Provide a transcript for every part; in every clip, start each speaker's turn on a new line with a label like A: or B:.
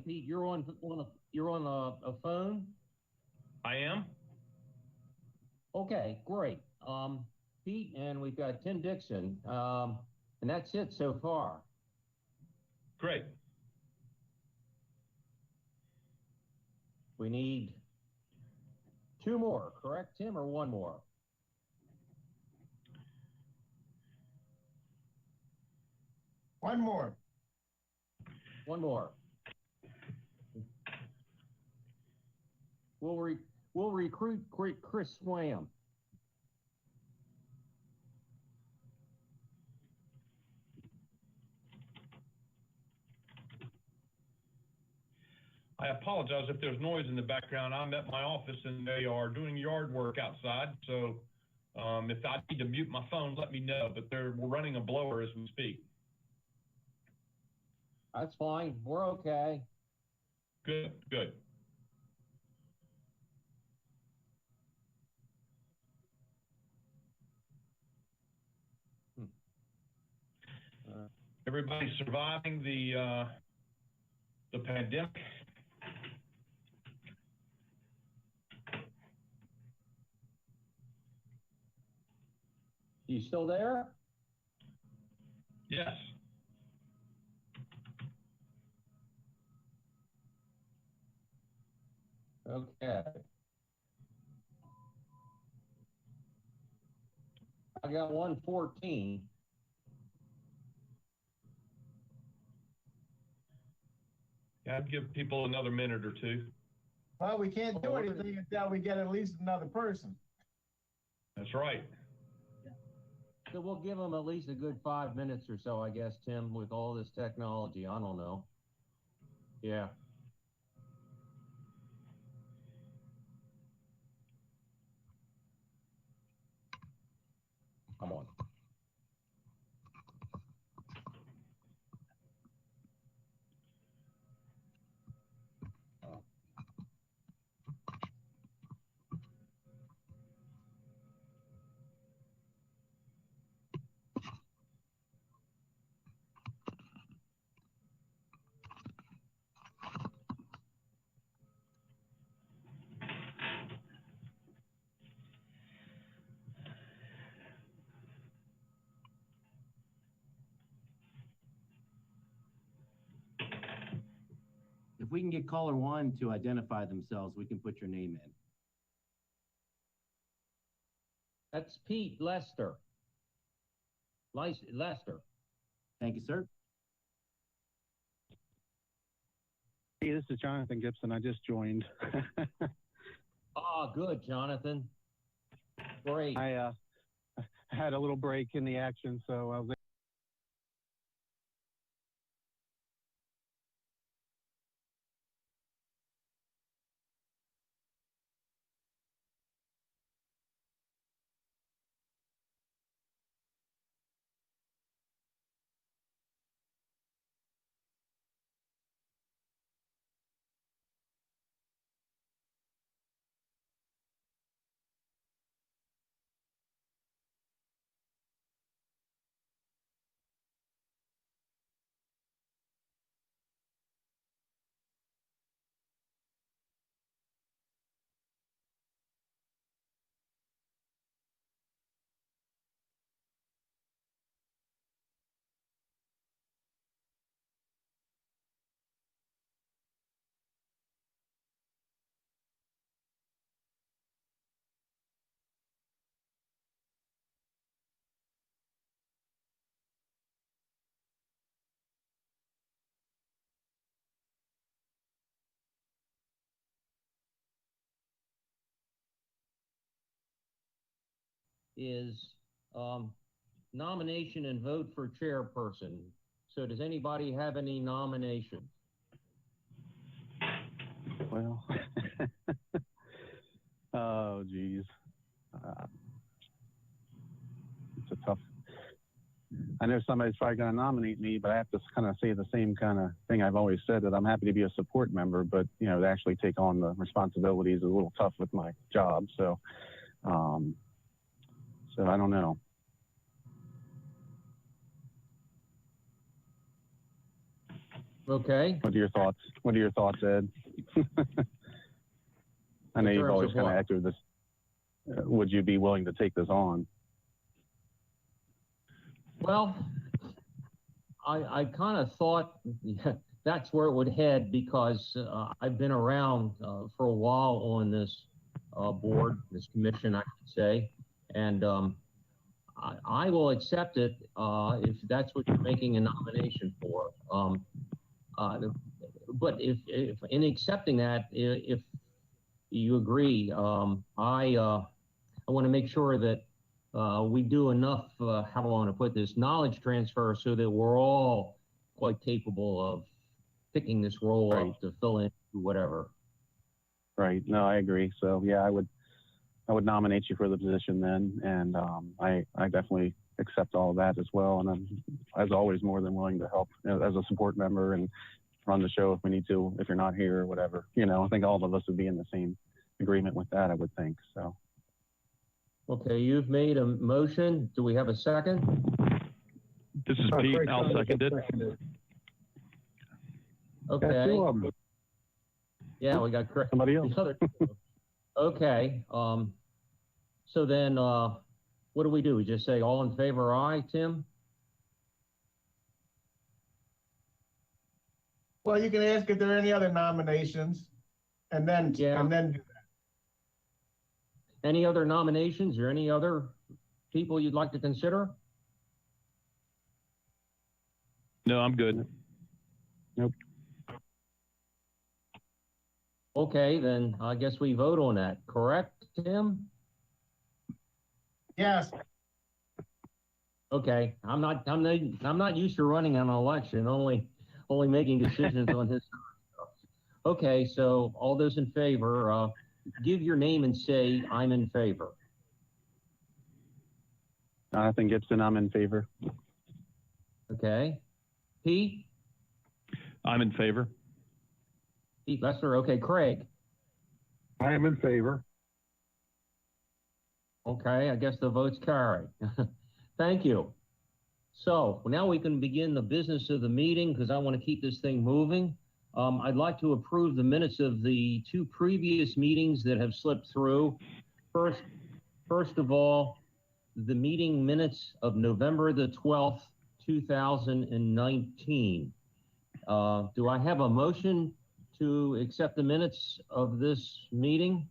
A: Pete, you're on a phone.
B: I am.
A: Okay, great. Pete, and we've got Tim Dixon, and that's it so far.
B: Great.
A: We need two more, correct, Tim, or one more?
C: One more.
A: One more. We'll recruit Chris Swam.
B: I apologize if there's noise in the background. I'm at my office and they are doing yard work outside. So if I need to mute my phone, let me know. But we're running a blower as we speak.
A: That's fine. We're okay.
B: Good, good. Everybody's surviving the pandemic.
A: You still there?
B: Yes.
A: Okay. I got 114.
B: Yeah, I'd give people another minute or two.
C: Well, we can't do anything until we get at least another person.
B: That's right.
A: So we'll give them at least a good 5 minutes or so, I guess, Tim, with all this technology. I don't know. Yeah. Come on.
D: If we can get caller one to identify themselves, we can put your name in.
A: That's Pete Lester. Lester.
D: Thank you, sir.
E: Hey, this is Jonathan Gibson. I just joined.
A: Good, Jonathan. Great.
E: I had a little break in the action, so I was
A: Is nomination and vote for chairperson. So does anybody have any nominations?
E: well. Oh, geez. It's a tough. I know somebody's probably going to nominate me, but I have to kind of say the same kind of thing I've always said, that I'm happy to be a support member, but you know, to actually take on the responsibilities is a little tough with my job. So, so I don't know.
A: Okay.
E: What are your thoughts? What are your thoughts, Ed? I know
A: In
E: you've
A: terms
E: always
A: of
E: kind of
A: what?
E: echoed this. Would you be willing to take this on?
A: Well, I kind of thought that's where it would head because I've been around for a while on this board, this commission, I should say, and I will accept it if that's what you're making a nomination for. But if in accepting that, if you agree, I want to make sure that we do enough, how do I want to put this, knowledge transfer so that we're all quite capable of picking this role
E: Right.
A: up to fill in whatever.
E: Right. No, I agree. So yeah, I would nominate you for the position then, and I definitely accept all of that as well. And I'm, as always, more than willing to help as a support member and run the show if we need to, if you're not here or whatever. You know, I think all of us would be in the same agreement with that, I would think. So.
A: Okay, you've made a motion. Do we have a second?
F: This is Pete. I'll second it.
A: Okay. Yeah, we got Craig.
E: Somebody else.
A: The other two. Okay. So then, what do? We just say all in favor, aye, Tim?
C: Well, you can ask if there are any other nominations, and then,
A: Yeah.
C: and then,
A: Any other nominations or any other people you'd like to consider?
F: No, I'm good.
A: Okay, then I guess we vote on that, correct, Tim?
C: yes,
A: Okay, I'm not used to running an election, only making decisions on this stuff. Okay, so all those in favor, give your name and say, I'm in favor.
E: Jonathan Gibson, I'm in favor.
A: Okay. Pete?
F: I'm in favor.
A: Pete Lesser, okay. Craig?
G: I am in favor.
A: Okay, I guess the vote's carried. Thank you. So now we can begin the business of the meeting because I want to keep this thing moving. I'd like to approve the minutes of the two previous meetings that have slipped through. First of all, the meeting minutes of November the 12th, 2019. Do I have a motion to accept the minutes of this meeting?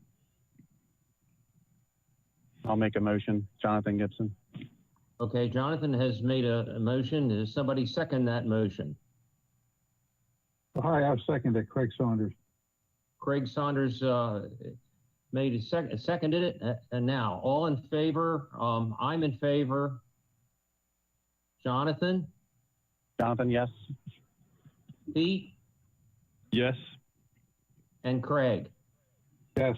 E: I'll make a motion. Jonathan Gibson.
A: Okay, Jonathan has made a motion. Does somebody second that motion?
G: Hi, I've seconded Craig Saunders.
A: Craig Saunders made seconded it. And now, all in favor? I'm in favor. Jonathan?
E: Jonathan, yes.
A: Pete?
F: Yes.
A: And Craig?
G: Yes.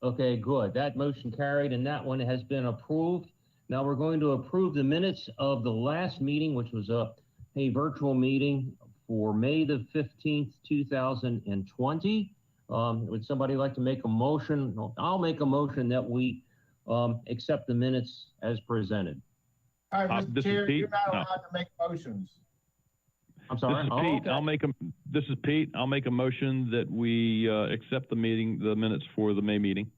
A: Okay, good. That motion carried and that one has been approved. Now we're going to approve the minutes of the last meeting, which was a virtual meeting for May the 15th, 2020. Would somebody like to make a motion? I'll make a motion that we accept the minutes as presented.
C: all right, Mr.
F: This is
C: Chair,
F: Pete.
C: you're not
F: No.
C: allowed to make motions.
A: I'm
F: This
A: sorry.
F: is
A: Oh,
F: Pete.
A: okay.
F: This is Pete. I'll make a motion that we accept the minutes for the May meeting.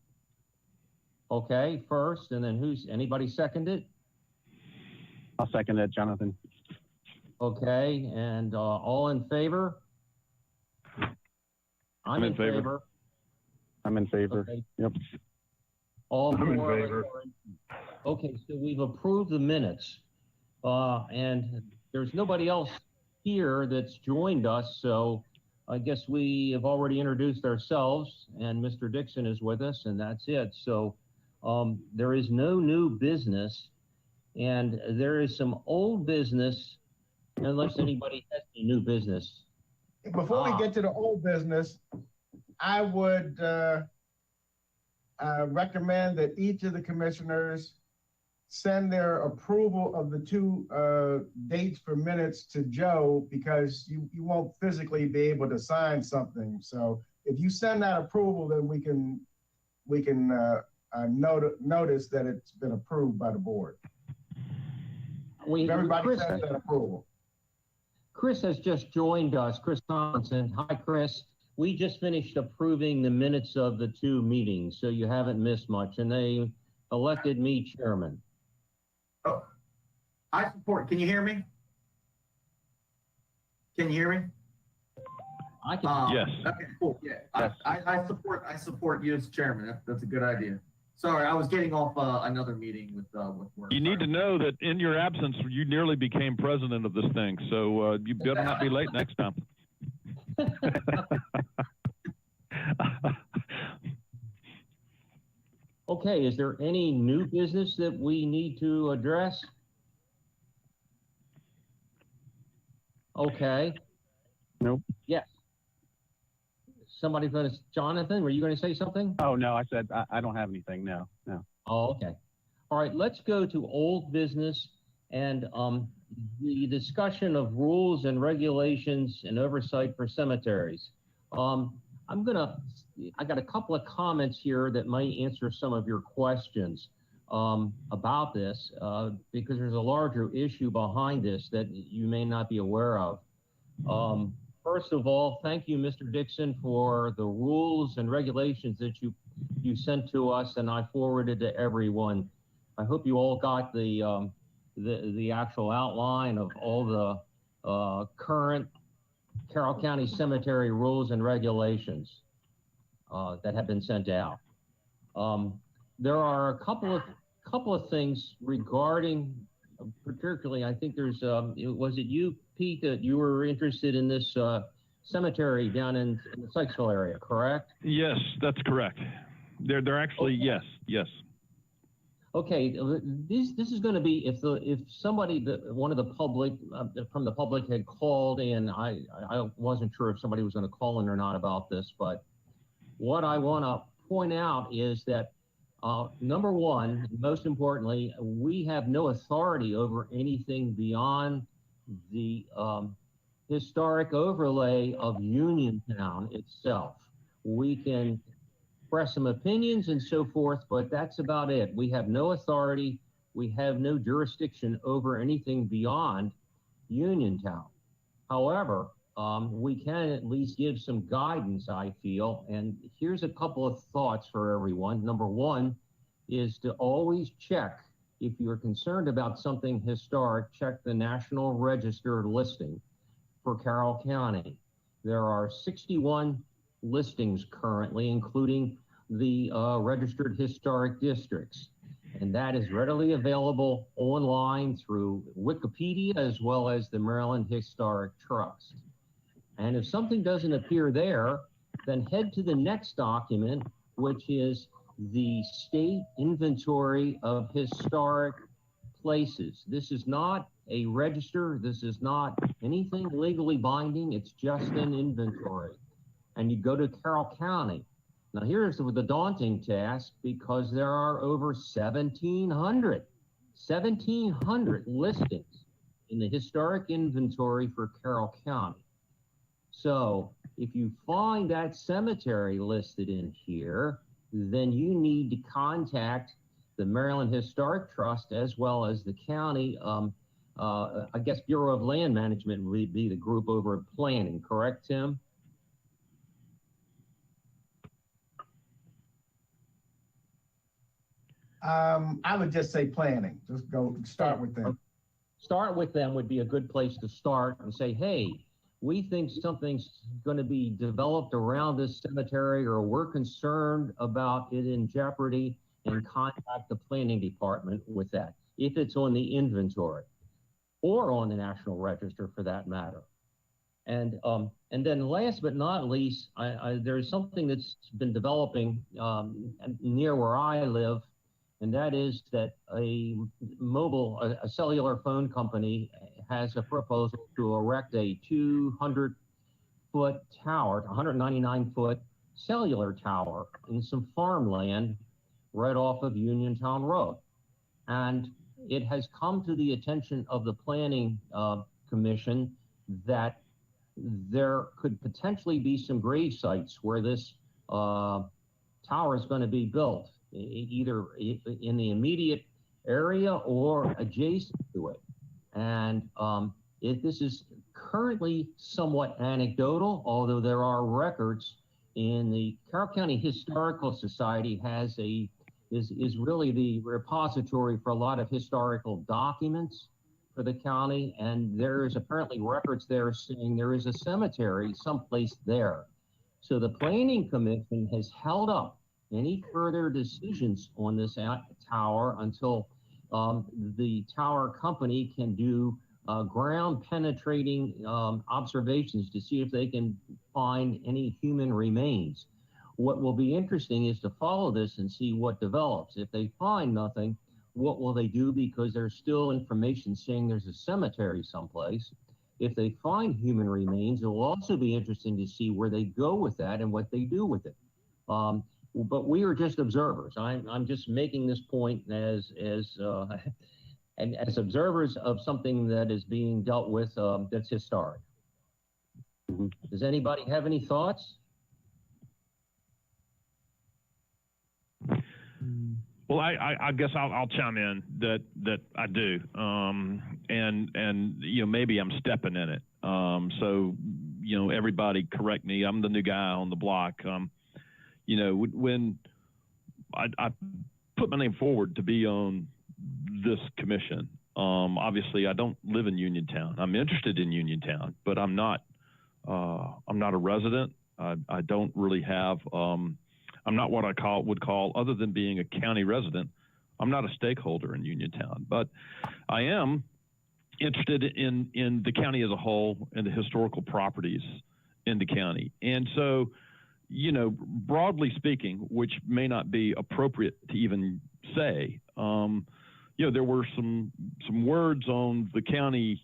A: Okay, first, and then anybody second it?
E: I'll second it, Jonathan.
A: Okay, and all in favor? I'm in favor.
E: I'm in favor.
A: Okay.
E: Yep.
A: All
G: I'm in
A: four.
G: favor.
A: Okay, so we've approved the minutes. And there's nobody else here that's joined us, so I guess we have already introduced ourselves, and Mr. Dixon is with us, and that's it. So there is no new business, and there is some old business, unless anybody has any new business.
C: Before we get to the old business, I would recommend that each of the commissioners send their approval of the two dates for minutes to Joe, because you won't physically be able to sign something. So if you send that approval, then we can notice that it's been approved by the board. If everybody sends that approval.
A: Chris has just joined us, Chris Tomlinson. Hi, Chris. We just finished approving the minutes of the two meetings, so you haven't missed much, and they elected me chairman.
H: Oh, I support. Can you hear me? Can you hear me?
A: I can.
F: Yes.
H: Okay, cool. Yeah,
E: Yes.
H: I support you as chairman. That's a good idea. Sorry, I was getting off another meeting with work.
F: You need to know that in your absence, you nearly became president of this thing, so you better not be late next time.
A: Okay, is there any new business that we need to address? Okay.
E: Nope.
A: Yes. Somebody gonna, Jonathan, were you gonna say something?
E: Oh, no, I said, I don't have anything. No.
A: Oh, okay. All right, let's go to old business and the discussion of rules and regulations and oversight for cemeteries. I got a couple of comments here that might answer some of your questions about this because there's a larger issue behind this that you may not be aware of. First of all, thank you, Mr. Dixon, for the rules and regulations that you sent to us and I forwarded to everyone. I hope you all got the actual outline of all the current Carroll County Cemetery rules and regulations that have been sent out. There are a couple of things regarding, particularly, I think there's, was it you, Pete, that you were interested in this cemetery down in the Sykesville area, correct?
F: Yes, that's correct. They're actually,
A: Okay.
F: yes.
A: Okay, this is going to be if somebody one of the public from the public had called in. I wasn't sure if somebody was going to call in or not about this, but what I want to point out is that number one, most importantly, we have no authority over anything beyond the historic overlay of Uniontown itself. We can express some opinions and so forth, but that's about it. We have no authority. We have no jurisdiction over anything beyond Uniontown. However, we can at least give some guidance, I feel, and here's a couple of thoughts for everyone. Number one is to always check, if you're concerned about something historic, check the National Register listing for Carroll County. There are 61 listings currently, including the registered historic districts. And that is readily available online through Wikipedia as well as the Maryland Historic Trust. And if something doesn't appear there, then head to the next document, which is the state inventory of historic places. This is not a register. This is not anything legally binding. It's just an inventory. And you go to Carroll County. Now here's the daunting task, because there are over 1,700 listings in the historic inventory for Carroll County. So if you find that cemetery listed in here, then you need to contact the Maryland Historic Trust as well as the county. I guess Bureau of Land Management would be the group over at planning, correct, Tim?
C: I would just say planning. Just start with them.
A: Start with them would be a good place to start and say, hey, we think something's going to be developed around this cemetery, or we're concerned about it in jeopardy, and contact the planning department with that, if it's on the inventory or on the National Register for that matter. And then last but not least, there's something that's been developing near where I live, and that is that a cellular phone company has a proposal to erect a 200-foot tower, 199-foot cellular tower in some farmland right off of Uniontown Road. And it has come to the attention of the Planning Commission that there could potentially be some grave sites where this tower is going to be built, either in the immediate area or adjacent to it. And this is currently somewhat anecdotal, although there are records in the Carroll County Historical Society is really the repository for a lot of historical documents for the county, and there is apparently records there saying there is a cemetery someplace there. So the Planning Commission has held up any further decisions on this tower until the tower company can do ground penetrating observations to see if they can find any human remains. What will be interesting is to follow this and see what develops. If they find nothing, what will they do? Because there's still information saying there's a cemetery someplace. If they find human remains, it will also be interesting to see where they go with that and what they do with it. But we are just observers. I'm just making this point as observers of something that is being dealt with that's historic. Does anybody have any thoughts?
F: Well, I guess I'll chime in that I do, and maybe I'm stepping in it. So everybody correct me. I'm the new guy on the block. When I put my name forward to be on this commission, obviously I don't live in Uniontown. I'm interested in Uniontown, but I'm not a resident. I don't really have. I'm not what I would call, other than being a county resident, I'm not a stakeholder in Uniontown, but I am interested in the county as a whole and the historical properties in the county. And so, broadly speaking, which may not be appropriate to even say, there were some words on the county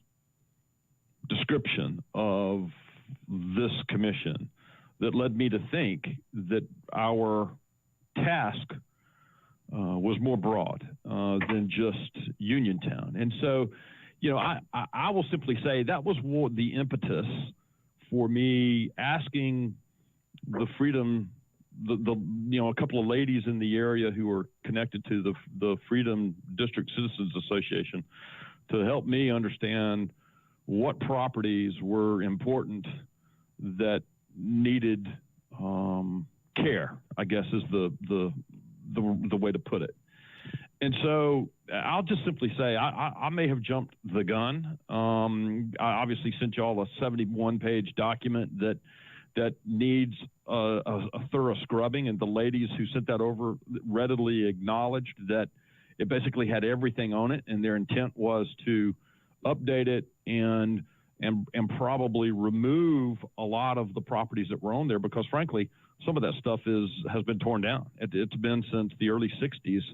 F: description of this commission that led me to think that our task was more broad than just Uniontown. And so, I will simply say that was the impetus for me asking the Freedom, a couple of ladies in the area who are connected to the Freedom District Citizens Association to help me understand what properties were important that needed care, I guess is the way to put it. And so I'll just simply say I may have jumped the gun. I obviously sent you all a 71-page document that needs a thorough scrubbing, and the ladies who sent that over readily acknowledged that it basically had everything on it, and their intent was to update it and probably remove a lot of the properties that were on there, because frankly, some of that stuff has been torn down. It's been since the early 60s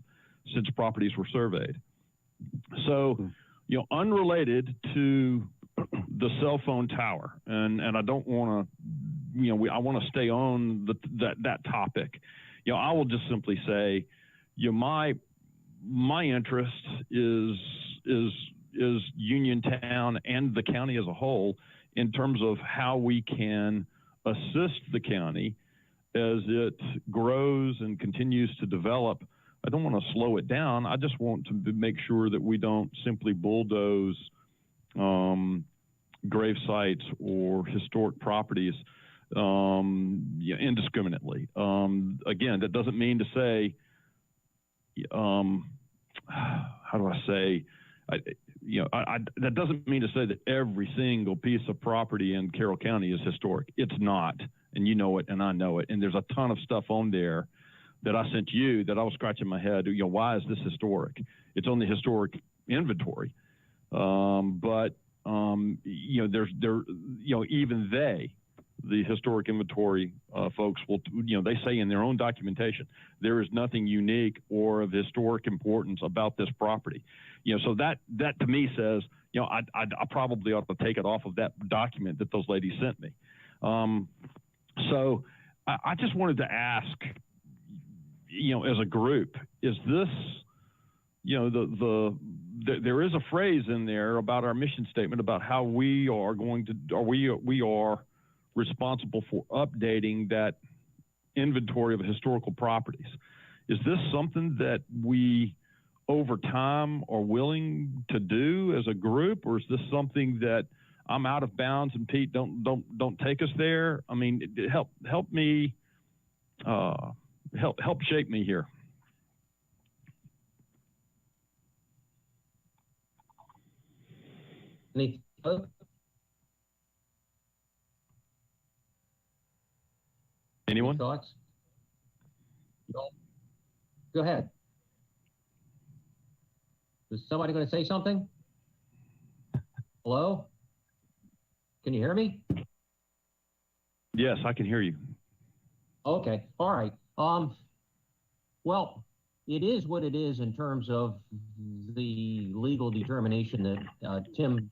F: since properties were surveyed. So, unrelated to the cell phone tower, and I don't want to, I want to stay on that topic. I will just simply say, my interest is Uniontown and the county as a whole in terms of how we can assist the county as it grows and continues to develop. I don't want to slow it down. I just want to make sure that we don't simply bulldoze grave sites or historic properties indiscriminately. Again, that doesn't mean to say, how do I say, that doesn't mean to say that every single piece of property in Carroll County is historic. It's not, and you know it, and I know it. And there's a ton of stuff on there that I sent you that I was scratching my head. Why is this historic? It's on the historic inventory, but even the historic inventory folks will, they say in their own documentation, there is nothing unique or of historic importance about this property. So that to me says, I probably ought to take it off of that document that those ladies sent me. So I just wanted to ask, as a group, is this, there is a phrase in there about our mission statement about how we are we are responsible for updating that inventory of historical properties. Is this something that we over time are willing to do as a group, or is this something that I'm out of bounds, and Pete, don't take us there. I mean, help me, help shape me here.
A: Any
F: Anyone?
A: thoughts? Go ahead. Is somebody going to say something? Hello? Can you hear me?
F: Yes, I can hear you.
A: Okay, all right. Well, it is what it is in terms of the legal determination that Tim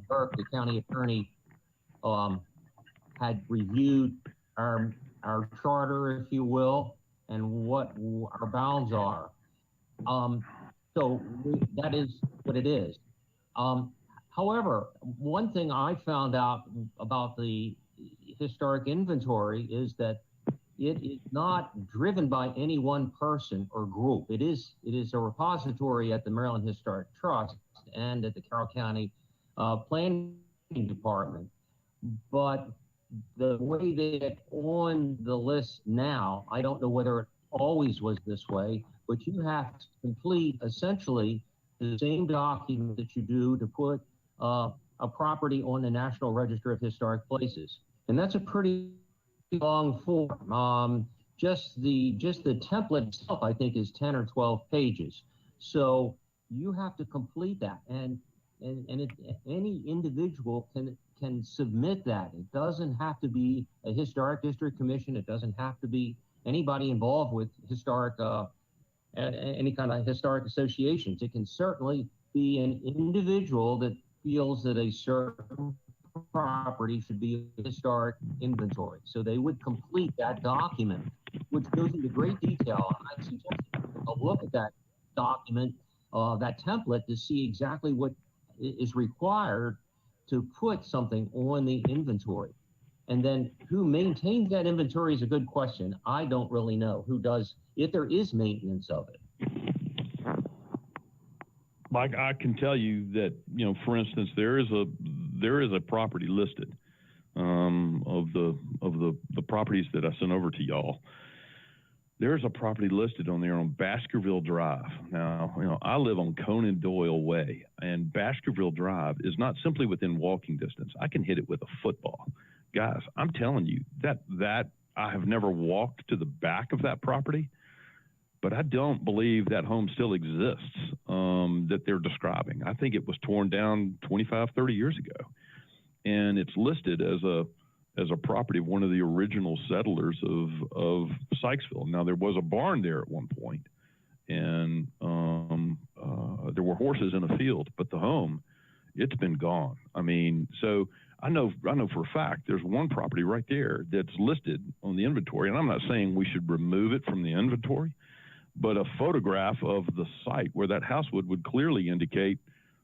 A: Burke, the county attorney, had reviewed our charter, if you will, and what our bounds are. That is what it is. However, one thing I found out about the historic inventory is that it is not driven by any one person or group. It is a repository at the Maryland Historic Trust and at the Carroll County Planning Department. But the way that on the list now, I don't know whether it always was this way, but you have to complete essentially the same document that you do to put a property on the National Register of Historic Places. And that's a pretty long form. Just the template itself, I think, is 10 or 12 pages. So you have to complete that, and any individual can submit that. It doesn't have to be a historic district commission. It doesn't have to be anybody involved with historic any kind of historic associations. It can certainly be an individual that feels that a certain property should be a historic inventory. So they would complete that document, which goes into great detail. I suggest a look at that document, that template, to see exactly what is required to put something on the inventory. And then who maintains that inventory is a good question. I don't really know who does, if there is maintenance of it.
F: Mike, I can tell you that, for instance, there is a property listed of the properties that I sent over to y'all. There's a property listed on there on Baskerville Drive. Now, I live on Conan Doyle Way, and Baskerville Drive is not simply within walking distance. I can hit it with a football. Guys, I'm telling you that I have never walked to the back of that property, but I don't believe that home still exists that they're describing. I think it was torn down 25, 30 years ago, and it's listed as a property of one of the original settlers of Sykesville. Now, there was a barn there at one point, and there were horses in a field, but the home, it's been gone. I mean, so I know for a fact there's one property right there that's listed on the inventory, and I'm not saying we should remove it from the inventory, but a photograph of the site where that house would clearly indicate,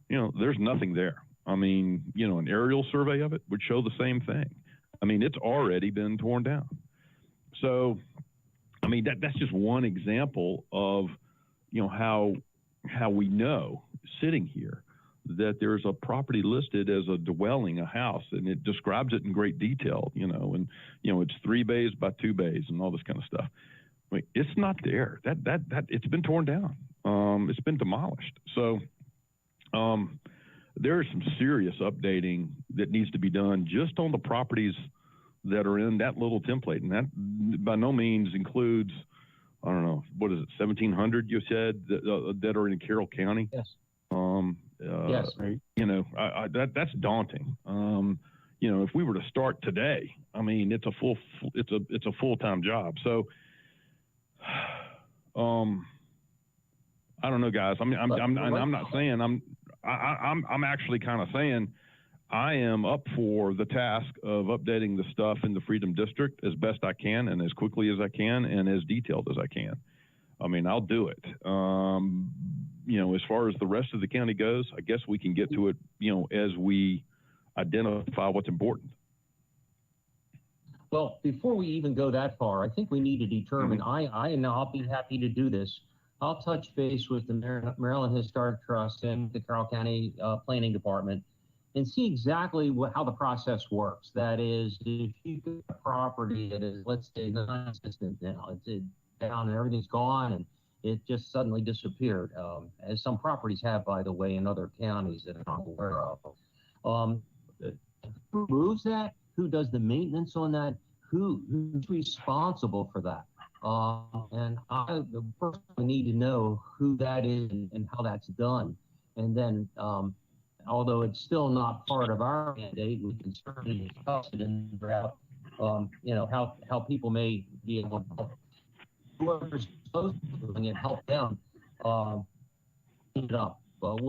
F: there's nothing there. I mean, an aerial survey of it would show the same thing. I mean, it's already been torn down. So, I mean, that's just one example of, how we know sitting here that there's a property listed as a dwelling, a house, and it describes it in great detail, and, it's 3 bays by 2 bays and all this kind of stuff. I mean, it's not there. That it's been torn down. It's been demolished. So, there is some serious updating that needs to be done just on the properties that are in that little template. And that by no means includes, I don't know, what is it, 1,700 you said that are in Carroll County?
A: Yes.
F: Yes. That's daunting. If we were to start today, I mean, it's a full-time job. So, I don't know, guys. I'm not saying I'm actually kind of saying I am up for the task of updating the stuff in the Freedom District as best I can and as quickly as I can and as detailed as I can. I mean, I'll do it. As far as the rest of the county goes, I guess we can get to it, as we identify what's important.
A: Well, before we even go that far, I think we need to determine, I'll be happy to do this. I'll touch base with the Maryland Historic Trust and the Carroll County Planning Department and see exactly how the process works. That is, if you get a property that is, let's say, non-existent now, it's down and everything's gone and it just suddenly disappeared, as some properties have, by the way, in other counties that I'm not aware of. Who moves that? Who does the maintenance on that? Who's responsible for that? And I personally need to know who that is and how that's done. And then, although it's still not part of our mandate, we can certainly discuss it and figure out, how people may be able to help whoever's supposed to be doing it, help them clean it up. But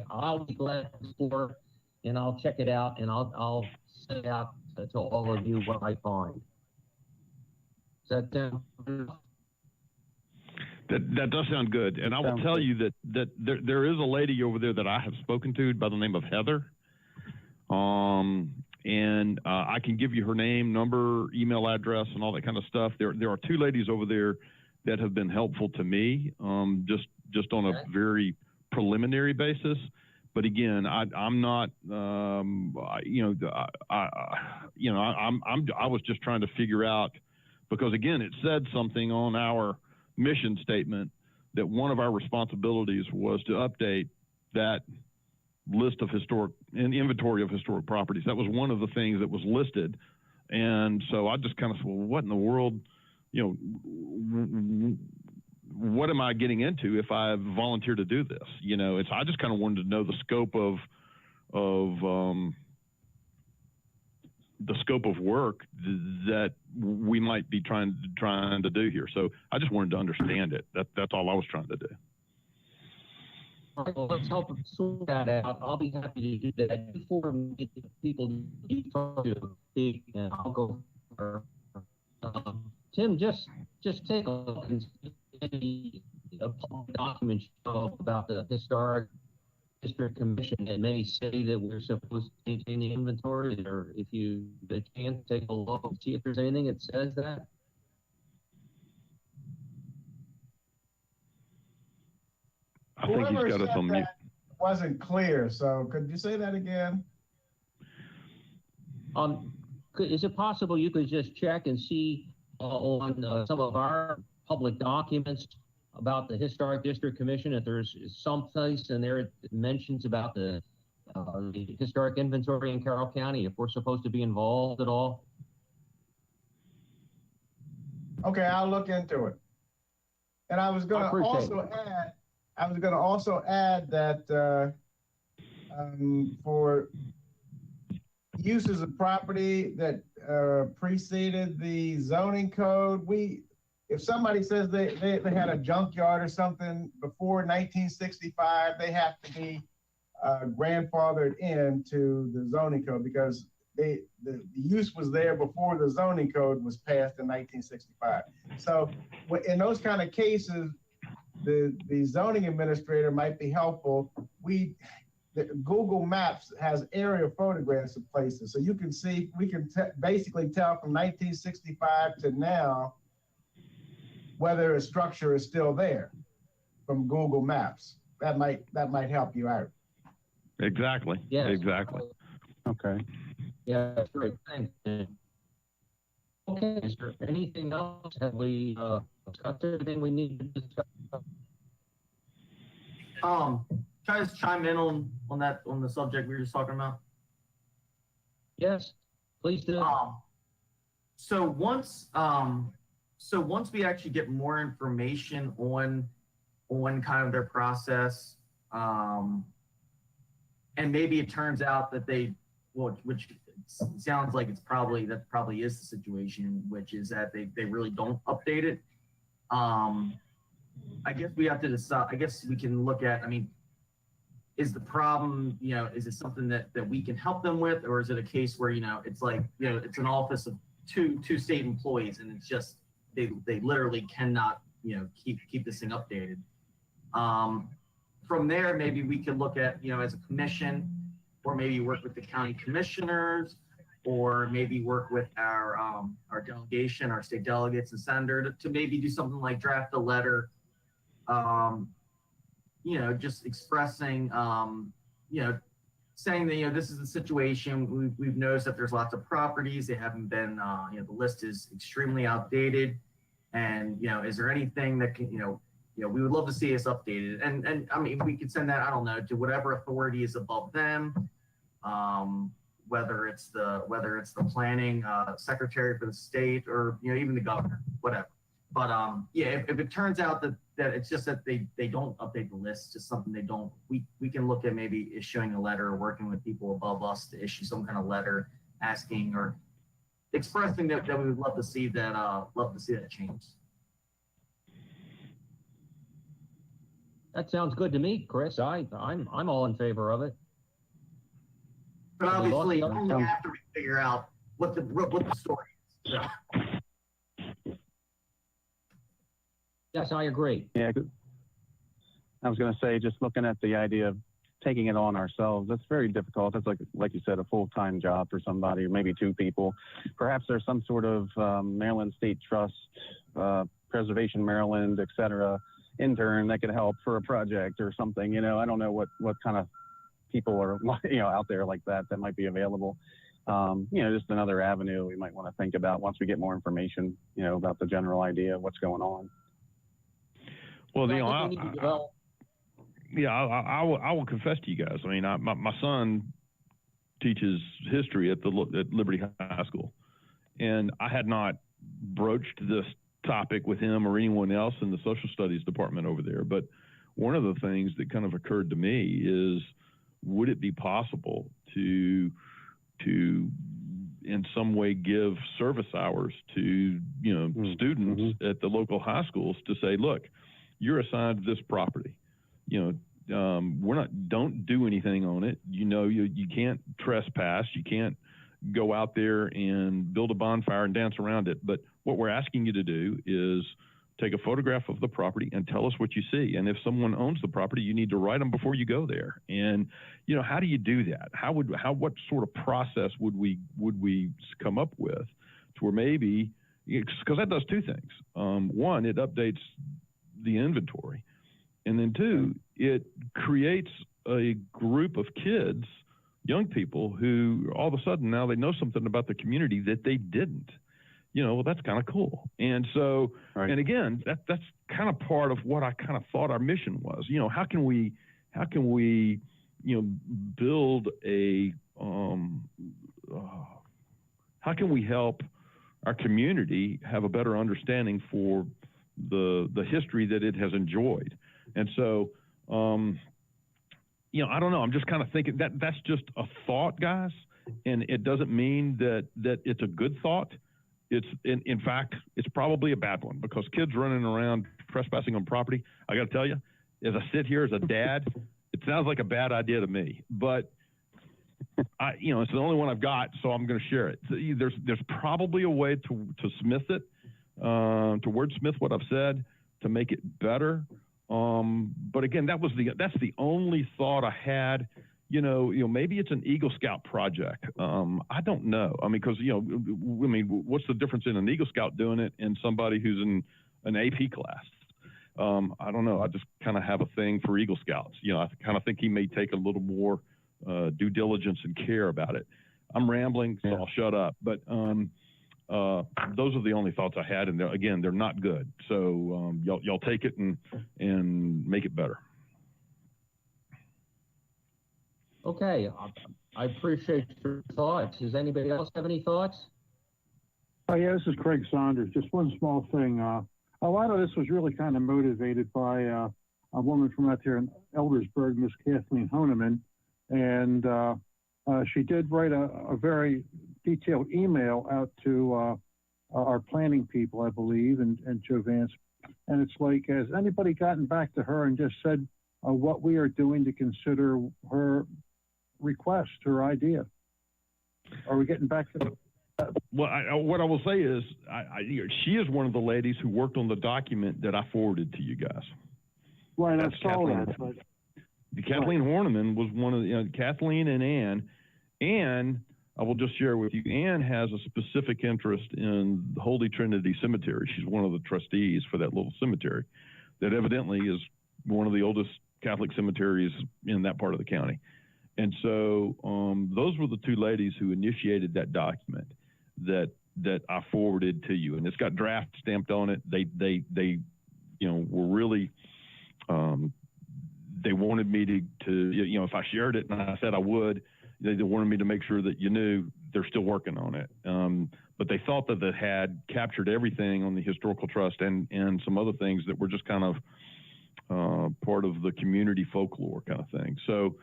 A: I'll be glad to explore, and I'll check it out, and I'll send out to all of you what I find. Does that sound good?
F: That does sound good. And I will tell you that there is a lady over there that I have spoken to by the name of Heather. And I can give you her name, number, email address, and all that kind of stuff. There are two ladies over there that have been helpful to me, just on a very preliminary basis. But again, I'm not, I was just trying to figure out, because again, it said something on our mission statement that one of our responsibilities was to update that list of inventory of historic properties. That was one of the things that was listed. And so I just kind of said, well, what in the world, what am I getting into if I volunteer to do this? I just kind of wanted to know the scope of work that we might be trying to do here. So I just wanted to understand it. That's all I was trying to do.
A: All right, well, let's help sort that out. I'll be happy to do that before we get the people you talk to speak, and I'll go for Tim, just take a look and see a document show about the Historic District Commission. It may say that we're supposed to maintain the inventory, or if you can take a look and see if there's anything that says that.
F: I think he's got us on mute.
C: Wasn't clear, so could you say that again?
A: Is it possible you could just check and see on some of our public documents about the Historic District Commission, if there's some place in there it mentions about the historic inventory in Carroll County, if we're supposed to be involved at all?
C: Okay, I'll look into it. And I was going to also add that for uses of property that preceded the zoning code, if somebody says they had a junkyard or something before 1965, they have to be grandfathered into the zoning code, because the use was there before the zoning code was passed in 1965. So in those kind of cases, the zoning administrator might be helpful. Google Maps has aerial photographs of places, so you can see, we can basically tell from 1965 to now whether a structure is still there from Google Maps. That might help you out.
F: Exactly.
A: Yes.
F: Exactly.
E: Okay.
A: Yeah, that's great. Thanks. Okay, is there anything else? Have we discussed everything we need to discuss?
H: Can I just chime in on the subject we were just talking about?
A: Yes, please do.
H: So once we actually get more information on kind of their process, and maybe it turns out that which sounds like that probably is the situation, which is that they really don't update it. I guess we have to decide. I guess we can look at, is the problem, is it something that we can help them with, or is it a case where, it's like, it's an office of two state employees, and it's just, they literally cannot, keep this thing updated. From there, maybe we could look at, as a commission, or maybe work with the county commissioners, or maybe work with our delegation, our state delegates and senator to maybe do something like draft a letter, just expressing, saying that, this is the situation. We've noticed that there's lots of properties. They haven't been, the list is extremely outdated. And, is there anything that can, we would love to see us updated. And I mean, we could send that, I don't know, to whatever authority is above them. Whether it's the planning secretary for the state or, even the governor, whatever. But if it turns out that it's just that they don't update the list, just something they don't, we can look at maybe issuing a letter or working with people above us to issue some kind of letter asking or expressing that we would love to see that change.
A: That sounds good to me, Chris. I'm all in favor of it.
H: But obviously, only after we figure out what the story is. So.
A: Yes, I agree.
E: Yeah, I was going to say, just looking at the idea of taking it on ourselves, that's very difficult. That's like you said, a full-time job for somebody, or maybe two people. Perhaps there's some sort of Maryland State Trust, Preservation Maryland, et cetera, intern that could help for a project or something. I don't know what kind of people are out there like that might be available. Just another avenue we might want to think about once we get more information, about the general idea of what's going on.
F: Well, I will confess to you guys. I mean, my son teaches history at Liberty High School, and I had not broached this topic with him or anyone else in the social studies department over there. But one of the things that kind of occurred to me is, would it be possible to in some way give service hours to students at the local high schools to say, look, you're assigned this property. Don't do anything on it. You can't trespass. You can't go out there and build a bonfire and dance around it. But what we're asking you to do is take a photograph of the property and tell us what you see. And if someone owns the property, you need to write them before you go there. And, how do you do that? What sort of process would we come up with to where maybe, because that does two things. One, it updates the inventory. And then two, it creates a group of kids, young people, who all of a sudden now they know something about the community that they didn't. Well, that's kind of cool. And so, right. And again, that's kind of part of what I kind of thought our mission was. How can we build a, how can we help our community have a better understanding for the history that it has enjoyed? And so, I don't know. I'm just kind of thinking that's just a thought, guys. And it doesn't mean that it's a good thought. It's in fact, it's probably a bad one, because kids running around trespassing on property, I got to tell you, as I sit here as a dad, it sounds like a bad idea to me, but it's the only one I've got, so I'm going to share it. So there's probably a way to smith it, to wordsmith what I've said to make it better. But again, that's the only thought I had. Maybe it's an Eagle Scout project. I don't know. I mean, because what's the difference in an Eagle Scout doing it and somebody who's in an AP class? I don't know. I just kind of have a thing for Eagle Scouts. I kind of think he may take a little more due diligence and care about it. I'm rambling, so I'll shut up. But those are the only thoughts I had, and they're not good. So y'all take it and make it better.
A: Okay, I appreciate your thoughts. Does anybody else have any thoughts?
G: Oh, yeah, this is Craig Saunders. Just one small thing. A lot of this was really kind of motivated by a woman from out there in Eldersburg, Miss Kathleen Honeman. And she did write a very detailed email out to our planning people, I believe, and Joe Vance. And it's like, has anybody gotten back to her and just said what we are doing to consider her request, her idea? Are we getting back to
F: Well, what I will say is, she is one of the ladies who worked on the document that I forwarded to you guys.
G: Right,
F: that's
G: I saw that. But...
F: Kathleen Horniman was one of Kathleen and Ann. Ann, I will just share with you, Ann has a specific interest in the Holy Trinity Cemetery. She's one of the trustees for that little cemetery that evidently is one of the oldest Catholic cemeteries in that part of the county. And so those were the two ladies who initiated that document that I forwarded to you, and it's got draft stamped on it. They were really they wanted me to if I shared it and I said I would, they wanted me to make sure that you knew they're still working on it. But they thought that it had captured everything on the historical trust and some other things that were just kind of part of the community folklore kind of thing. So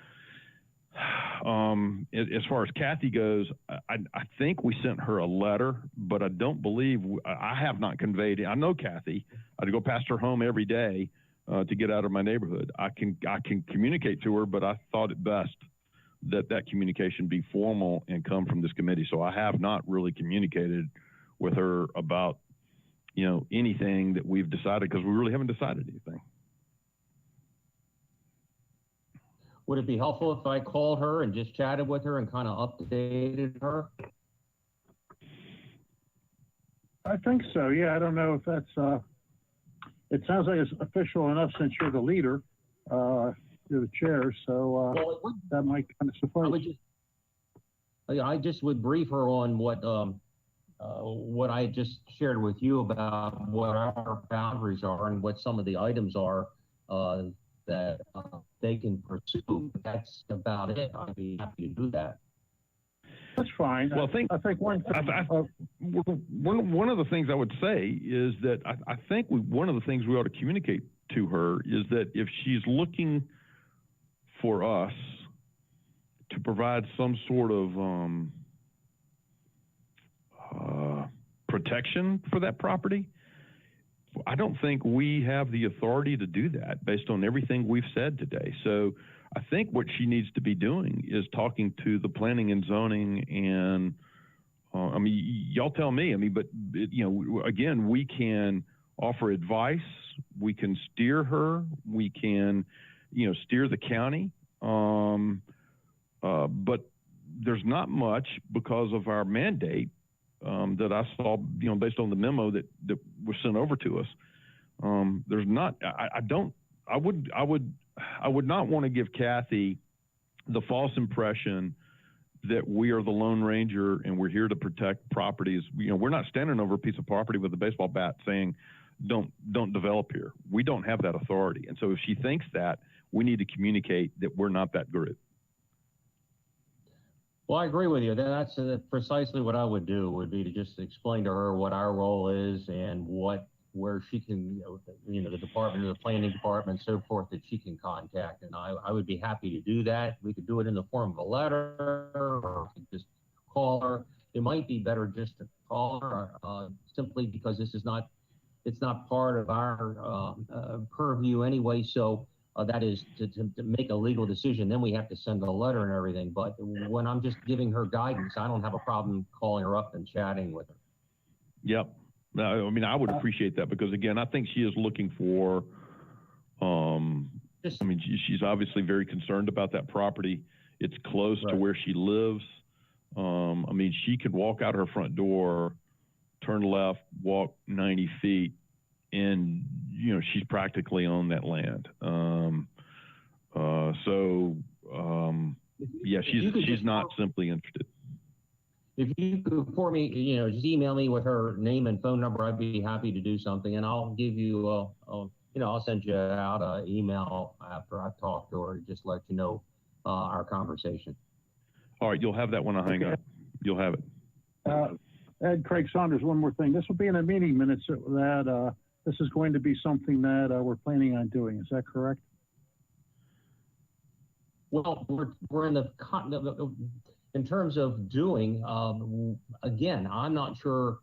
F: as far as Kathy goes, I think we sent her a letter, but I don't believe I have not conveyed it. I know Kathy. I go past her home every day to get out of my neighborhood. I can communicate to her, but I thought it best that communication be formal and come from this committee. So I have not really communicated with her about anything that we've decided, because we really haven't decided anything.
A: Would it be helpful if I called her and just chatted with her and kind of updated her?
G: I think so. Yeah, I don't know if that's. It sounds like it's official enough since you're the leader, you're the chair. So that might kind of suffice.
A: I just would brief her on what I just shared with you about what our boundaries are and what some of the items are that they can pursue. That's about it. I'd be happy to do that.
G: That's fine.
F: Well,
G: I think one
F: of the things I would say is that I think one of the things we ought to communicate to her is that if she's looking for us to provide some sort of protection for that property, I don't think we have the authority to do that based on everything we've said today. So I think what she needs to be doing is talking to the planning and zoning and, y'all tell me, but again, we can offer advice, we can steer her, we can, steer the county. But there's not much because of our mandate that I saw, based on the memo that was sent over to us. There's not. I would not want to give Kathy the false impression that we are the Lone Ranger and we're here to protect properties. We're not standing over a piece of property with a baseball bat saying, "Don't develop here." We don't have that authority, and so if she thinks that, we need to communicate that we're not that group.
A: Well, I agree with you. That's precisely what I would do, would be to just explain to her what our role is and where she can, the department, or the planning department, so forth, that she can contact. And I would be happy to do that. We could do it in the form of a letter, or just call her. It might be better just to call her, simply because it's not part of our purview anyway. So that is to make a legal decision. Then we have to send a letter and everything. But when I'm just giving her guidance, I don't have a problem calling her up and chatting with her.
F: Yep. I would appreciate that, because again, I think she is looking for, she's obviously very concerned about that property. It's close to where she lives. She could walk out her front door, turn left, walk 90 feet, and, she's practically on that land. She's not simply interested.
A: If you could, for me, just email me with her name and phone number, I'd be happy to do something, and I'll give you, I'll send you out an email after I talk to her, just let you know our conversation.
F: All right, you'll have that when I hang up. You'll have it.
G: Ed, Craig Saunders, one more thing. This will be in the meeting minutes that this is going to be something that we're planning on doing. Is that correct?
A: Well, we're in terms of doing, again, I'm not sure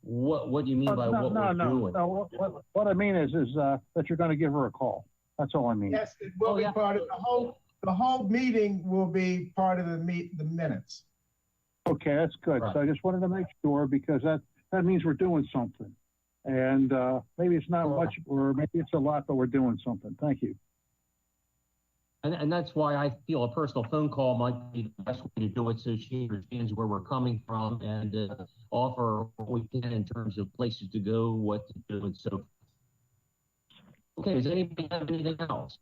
A: what you mean by what we're doing.
G: No, what I mean is that you're going to give her a call. That's all I mean.
C: Yes, it will be part of the whole meeting will be part of the minutes.
G: Okay, that's good. Right. So I just wanted to make sure, because that means we're doing something. And maybe it's not much, or maybe it's a lot, but we're doing something. Thank you.
A: And that's why I feel a personal phone call might be the best way to do it, so she understands where we're coming from, and offer what we can in terms of places to go, what to do, and so forth. Okay, does anybody have anything else?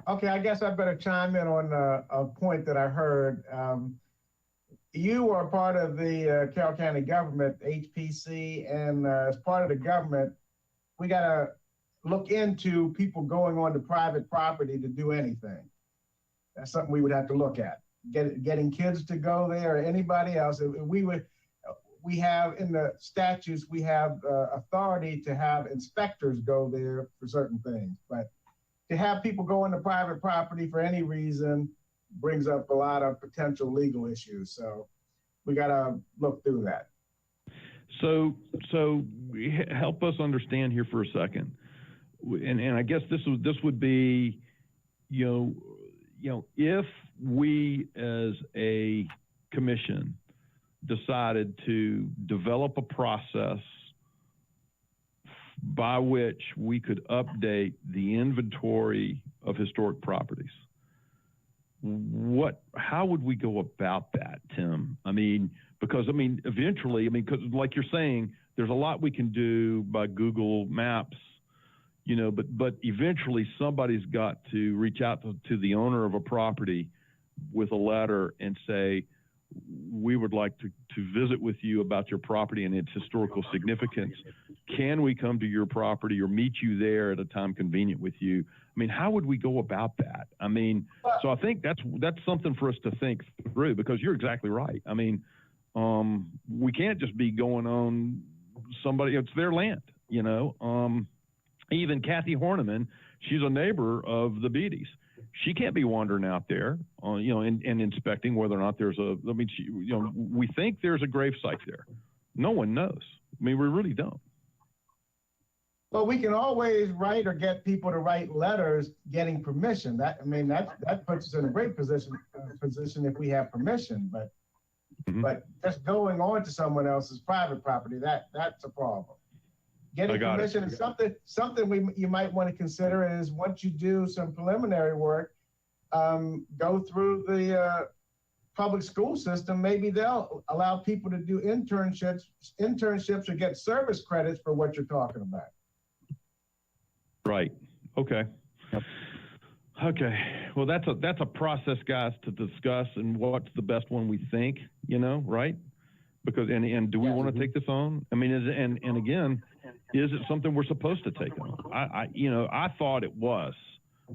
C: Okay, I guess I better chime in on a point that I heard. You are part of the Carroll County government, HPC, and as part of the government, we got to look into people going on to private property to do anything. That's something we would have to look at. Getting kids to go there or anybody else. We have in the statutes, we have authority to have inspectors go there for certain things, but to have people go into private property for any reason brings up a lot of potential legal issues. So we got to look through that.
F: So help us understand here for a second. And I guess this would be, you know, if we as a commission decided to develop a process by which we could update the inventory of historic properties, how would we go about that, Tim? I mean, because eventually, because like you're saying, there's a lot we can do by Google Maps, you know, but eventually somebody's got to reach out to the owner of a property with a letter and say, we would like to visit with you about your property and its historical significance. Can we come to your property or meet you there at a time convenient with you? I mean, how would we go about that? I mean, so I think that's something for us to think through, because you're exactly right. I mean, we can't just be going on somebody, it's their land, you know. Even Kathy Horniman, she's a neighbor of the Beatties. She can't be wandering out there, you know, and inspecting whether or not there's we think there's a grave site there. No one knows. I mean, we really don't.
C: Well, we can always write or get people to write letters getting permission. That puts us in a great position if we have permission. But but just going on to someone else's private property, that's a problem. Getting permission is something you might want to consider. Is once you do some preliminary work, go through the public school system. Maybe they'll allow people to do internships or get service credits for what you're talking about.
F: Right. Okay.
E: Yep.
F: Okay. Well, that's a process, guys, to discuss, and what's the best one we think. You know, right? Because and do we want to take this on? I mean, and again, is it something we're supposed to take on? I thought it was,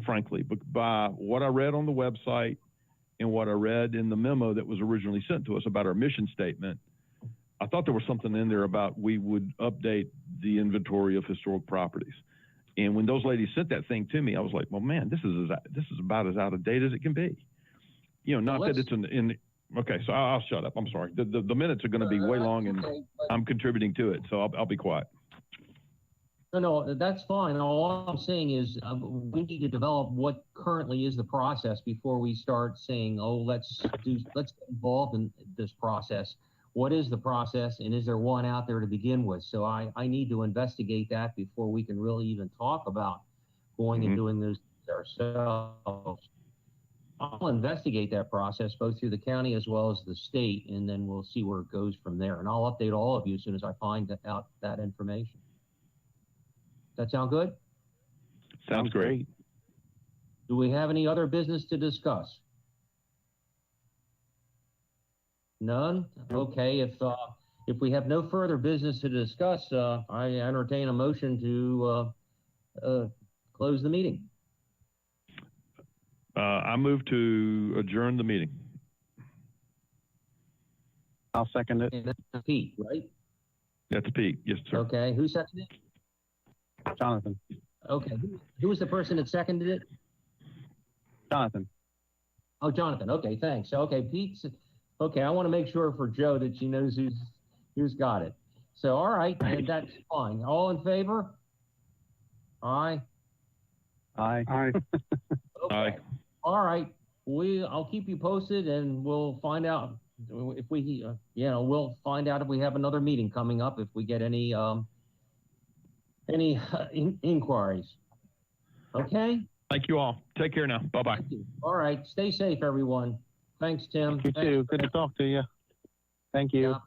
F: frankly, but by what I read on the website and what I read in the memo that was originally sent to us about our mission statement, I thought there was something in there about we would update the inventory of historic properties. And when those ladies sent that thing to me, I was like, well, man, this is about as out of date as it can be. You know, not that it's in. Okay, so I'll shut up. I'm sorry. The minutes are going to be way long, and I'm contributing to it, so I'll be quiet.
A: No, that's fine. All I'm saying is we need to develop what currently is the process before we start saying, oh, let's get involved in this process. What is the process, and is there one out there to begin with? So I need to investigate that before we can really even talk about going and doing this ourselves. I'll investigate that process both through the county as well as the state, and then we'll see where it goes from there. And I'll update all of you as soon as I find out that information. That sound good?
F: Sounds great.
A: Do we have any other business to discuss? None? Okay, if we have no further business to discuss, I entertain a motion to close the meeting.
F: I move to adjourn the meeting.
E: I'll second it.
A: And that's Pete, right?
F: That's Pete. Yes, sir.
A: Okay, who seconded it?
E: Jonathan.
A: Okay, who was the person that seconded it?
E: Jonathan.
A: Oh, Jonathan. Okay, thanks. Okay, Pete. Okay, I want to make sure for Joe that she knows who's got it. So, all right, and that's fine. All in favor? Aye.
E: Aye.
G: Aye.
A: Okay.
F: Aye.
A: All right. I'll keep you posted, and we'll find out if we, we'll find out if we have another meeting coming up, if we get any inquiries. Okay.
F: Thank you all. Take care now. Bye-bye.
A: All right. Stay safe, everyone. Thanks, Tim.
E: You too. Good to talk to you. Thank you.
A: Yeah.